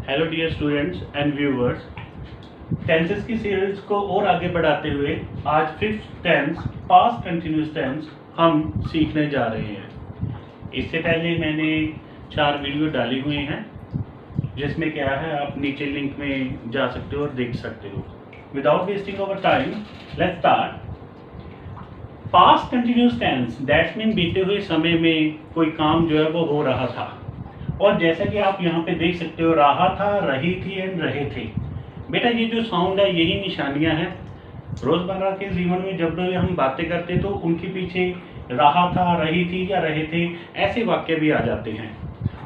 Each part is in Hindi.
Hello dear students and viewers, tenses की सीरीज को और आगे बढ़ाते हुए आज fifth tense past continuous tense हम सीखने जा रहे हैं। इससे पहले मैंने 4 वीडियो डाली हुई हैं जिसमें क्या है आप नीचे लिंक में जा सकते हो और देख सकते हो। Without wasting our time let's start. Past continuous tense that's mean बीते हुए समय में कोई काम जो है वो हो रहा था, और जैसा कि आप यहाँ पे देख सकते हो रहा था, रही थी एंड रहे थे। बेटा ये जो साउंड है यही निशानियां हैं। रोजमर्रा के जीवन में जब भी हम बातें करते तो उनके पीछे रहा था, रही थी या रहे थे ऐसे वाक्य भी आ जाते हैं।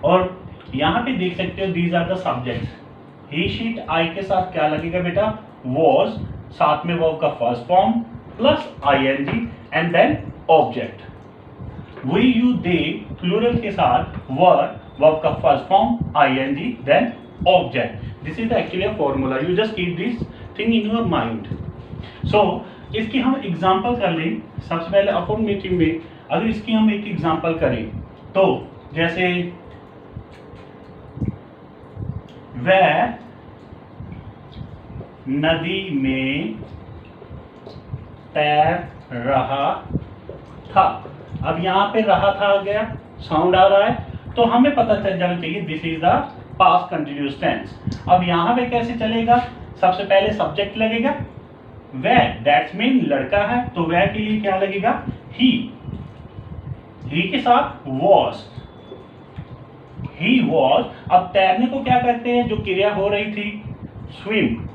और यहाँ पे देख सकते हो दीज आर द सब्जेक्ट्स। ही शीट आई के साथ क्या लगेगा बेटा? वॉज, साथ में वर्ब का first form plus ING and then object. We you they plural के साथ वर, वर्ब का first form ing then object. This is actually a formula. You just keep this thing in your mind. So इसकी हम एग्जांपल कर लें। सबसे पहले अफर्मेटिव में अगर इसकी हम एक एग्जांपल करें तो जैसे वह नदी में तैर रहा था। अब यहाँ पे रहा था आ गया, साउंड आ रहा है तो हमें पता चल जाना चाहिए this is the past continuous tense. अब यहाँ पे कैसे चलेगा? सबसे पहले सब्जेक्ट लगेगा वह, दैट्स मीन लड़का है तो वह के लिए क्या लगेगा? ही के साथ वॉज, ही वॉज। अब तैरने को क्या कहते हैं? जो क्रिया हो रही थी स्विम।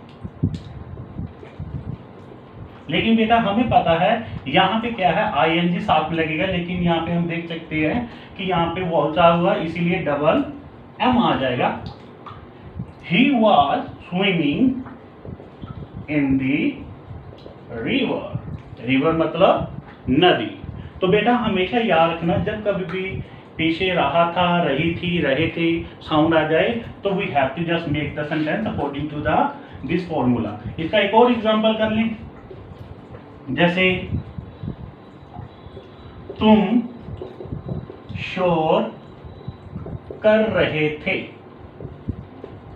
लेकिन बेटा हमें पता है यहाँ पे क्या है, आईएनजी साथ में लगेगा, लेकिन यहाँ पे हम देख सकते हैं कि यहाँ पे वॉज आ हुआ इसीलिए डबल एम आ जाएगा। He was swimming in the river. River मतलब नदी। तो बेटा हमेशा याद रखना जब कभी भी पीछे रहा था, रही थी, रहे थे साउंड आ जाए तो we have to just make the sentence according to the this formula. इसका एक और एग्जांपल कर लें। जैसे तुम शोर कर रहे थे।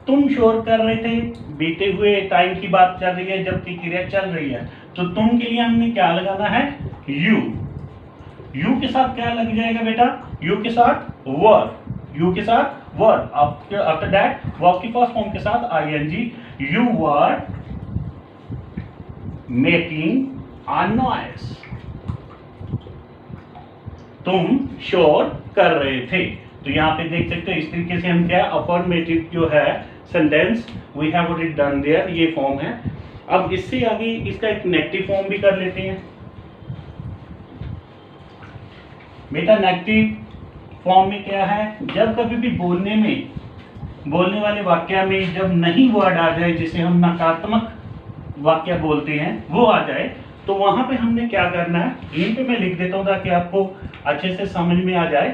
तुम शोर कर रहे थे, बीते हुए टाइम की बात चल रही है जबकि क्रिया चल रही है, तो तुम के लिए हमने क्या लगाना है? यू। यू के साथ क्या लग जाएगा बेटा? यू के साथ वर, यू के साथ वर। आफ्टर दैट वर्ब की फर्स्ट फॉर्म के साथ ING. You were making a noise. तुम शोर कर रहे थे। तो यहाँ पे देख सकते हो इस तरीके से हम क्या अफर्मेटिव जो है sentence we have already done there, ये फॉर्म है। अब इससे आगे इसका एक नेगेटिव फॉर्म भी कर लेते हैं। बेटा नेगेटिव फॉर्म में क्या है? जब कभी भी बोलने वाले वाक्य में जब नहीं वर्ड आ जाए, जिसे हम नकारात्मक वाक्य बोलते हैं, वो आ जाए तो वहां पे हमने क्या करना है? यहीं पे मैं लिख देता हूं ताकि आपको अच्छे से समझ में आ जाए।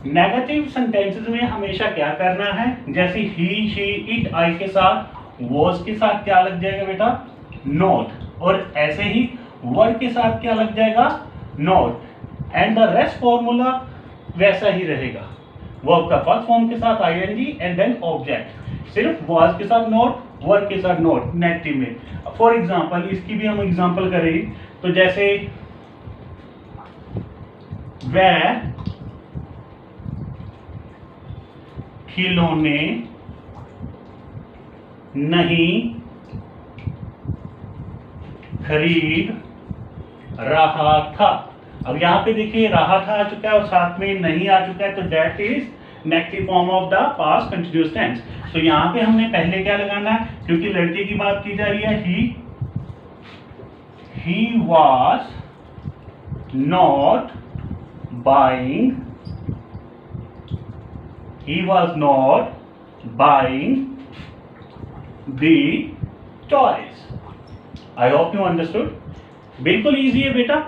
नेगेटिव सेंटेंसेस में हमेशा क्या करना है? जैसे ही, शी, इट, आई के साथ वॉज के साथ क्या लग जाएगा बेटा? नॉट। और ऐसे ही वर्ड के साथ क्या लग जाएगा? Not. And the rest formula वैसा ही रहेगा। वर्ब का फर्स्ट फॉर्म के साथ आईएनजी एंड देन ऑब्जेक्ट। सिर्फ वॉज के साथ नॉट, वर्ड के साथ नॉट नेगेटिव में। फॉर एग्जाम्पल इसकी भी हम एग्जाम्पल करें तो जैसे वह खिलौने नहीं खरीद रहा था। अब यहाँ पे देखिए रहा था आ चुका है और साथ में नहीं आ चुका है, तो that is negative form of the past continuous tense. तो यहाँ पे हमने पहले क्या लगाना है? क्योंकि लड़के की बात की जा रही है, he was not buying, he was not buying the toys. I hope you understood. बिल्कुल इजी है बेटा।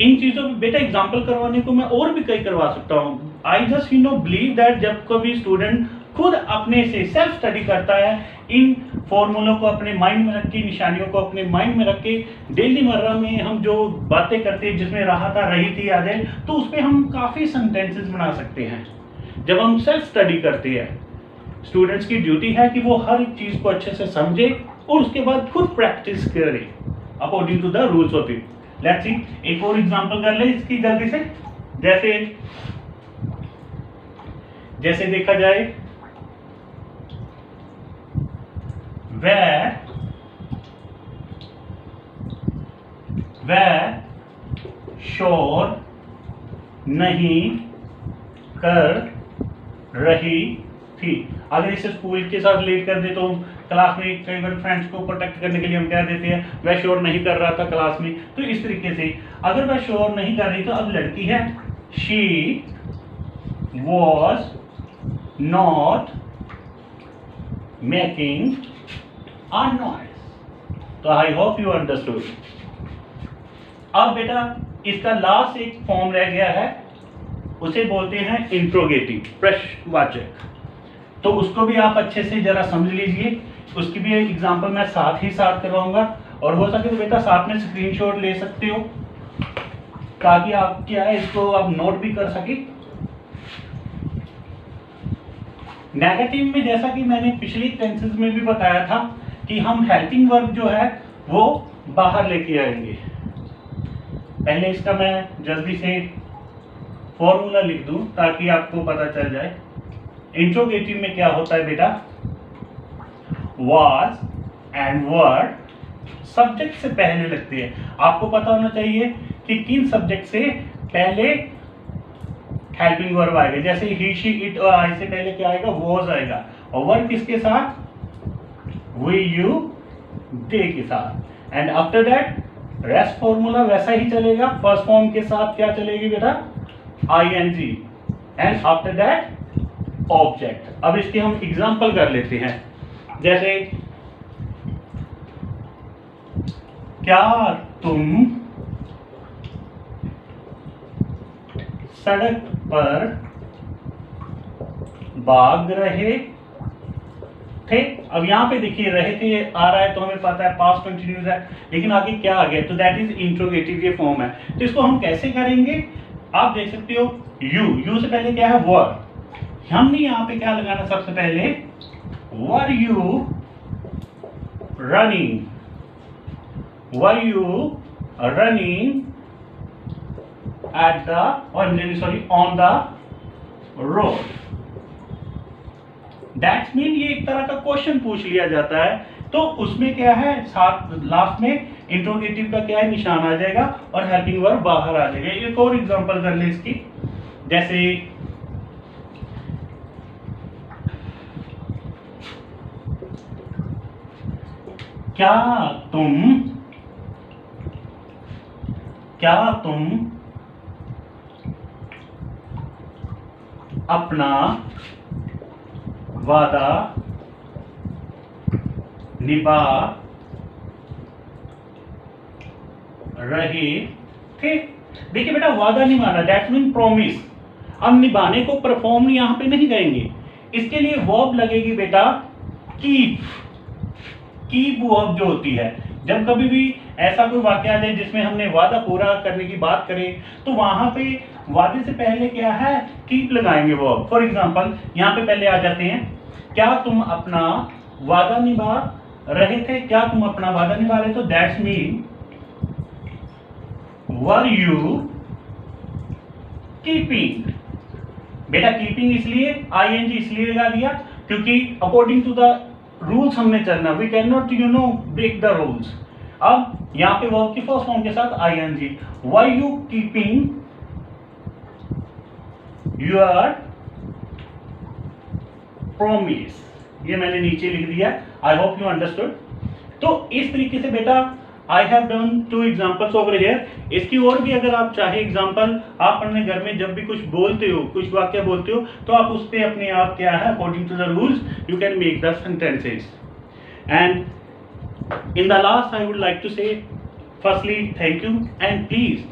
इन चीजों पे बेटा एग्जाम्पल करवाने को मैं और भी कई करवा सकता हूँ। आई जस्ट बिलीव दैट जब कभी स्टूडेंट खुद अपने से सेल्फ स्टडी करता है, इन फॉर्मूलों को अपने माइंड में रख के, निशानियों को अपने माइंड में रख के, डेली मर्रा में हम जो बातें करते हैं जिसमें रहा था, रही थी आ जाए, तो उस पर हम काफ़ी सेंटेंसेस बना सकते हैं जब हम सेल्फ स्टडी करते हैं। स्टूडेंट्स की ड्यूटी है कि वो हर एक चीज को अच्छे से समझे और उसके बाद खुद प्रैक्टिस करे according to the rules of it. Let's see, एक और एग्जांपल कर ले इसकी जल्दी से। जैसे देखा जाए, वह शोर नहीं कर रही थी। अगर इसे स्कूल के साथ रिलेट कर दे तो क्लास में कई बार फ्रेंड्स को प्रोटेक्ट करने के लिए हम कह देते हैं वह शोर नहीं कर रहा था क्लास में। तो इस तरीके से अगर वह शोर नहीं कर रही तो अब लड़की है, she was not making a noise. तो आई होप यू अंडरस्टूड। अब बेटा इसका लास्ट एक फॉर्म रह गया है, उसे बोलते हैं इंट्रोगेटिव, प्रश्नवाचक। तो उसको भी आप अच्छे से जरा समझ लीजिए, उसकी भी एक एग्जांपल मैं साथ ही साथ करवाऊंगा और हो सके तो बेटा साथ में स्क्रीनशॉट ले सकते हो ताकि आप क्या है इसको आप नोट भी कर सके। नेगेटिव में जैसा कि मैंने पिछली टेंसेस में भी बताया था कि हम हेल्पिंग वर्ब जो है वो बाहर लेके आएंगे। पहले इसका मैं जल्दी से फॉर्मूला लिख दूं ताकि आपको पता चल जाए। इंट्रोगेटिव में क्या होता है बेटा, was एंड were सब्जेक्ट से पहले लगते हैं। आपको पता होना चाहिए कि किन सब्जेक्ट से पहले हेल्पिंग वर्ब आएगा। जैसे ही, शी, इट और आई से पहले क्या आएगा, was आएगा। और वर्ब किसके साथ, we, you, they के साथ। And after that rest formula वैसा ही चलेगा, फर्स्ट फॉर्म के साथ क्या चलेगी बेटा, ing and after that object. अब इसके हम एग्जांपल कर लेते हैं। जैसे क्या तुम सड़क पर भाग रहे थे। अब यहां पे देखिए रहे थे आ रहा है तो हमें पता है पास्ट कंटिन्यूस है, लेकिन आगे क्या आ गया, तो दैट इज इंट्रोगेटिव ये फॉर्म है। तो इसको हम कैसे करेंगे, आप देख सकते हो यू से पहले क्या है, वर। हमने यहाँ पे क्या लगाना, सबसे पहले were you running, were you running at the on the road. That's mean ये एक तरह का क्वेश्चन पूछ लिया जाता है, तो उसमें क्या है साथ लास्ट में इंट्रोगेटिव का क्या है निशान आ जाएगा और हेल्पिंग वर्ब बाहर आ जाएगा। एक और एग्जांपल कर ले इसकी। जैसे क्या तुम अपना वादा निभा रहे थे। देखिए बेटा वादा निभाना दैट्स मीन प्रॉमिस। अब निभाने को परफॉर्म यहां पे नहीं कहेंगे, इसके लिए वर्ब लगेगी बेटा कीप। कीप वर्ब जो होती है, जब कभी भी ऐसा कोई वाक्य आ जाए जिसमें हमने वादा पूरा करने की बात करें तो वहां पे वादे से पहले क्या है कीप लगाएंगे वर्ब। फॉर एग्जांपल यहां पे पहले आ जाते हैं, क्या तुम अपना वादा निभा रहे थे, क्या तुम अपना वादा निभा रहे, तो that's mean were you keeping. बेटा कीपिंग इसलिए ing इसलिए लगा दिया क्योंकि अकॉर्डिंग टू द रूल्स हमने चलना, we can not break the rules. अब यहां पे वर्ब की फर्स्ट फॉर्म के साथ ing, were you keeping your promise, ये मैंने नीचे लिख दिया। I hope you understood. तो इस तरीके से बेटा I have done 2 examples over here. इसकी और भी अगर आप चाहे एग्जांपल, आप अपने घर में जब भी कुछ बोलते हो, कुछ वाक्य बोलते हो, तो आप उस पे अपने आप क्या है according to the rules you can make the sentences. And in the last I would like to say firstly thank you and please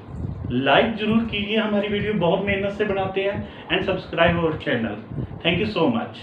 like जरूर कीजिए, हमारी वीडियो बहुत मेहनत से बनाते हैं, and subscribe our channel. Thank you so much.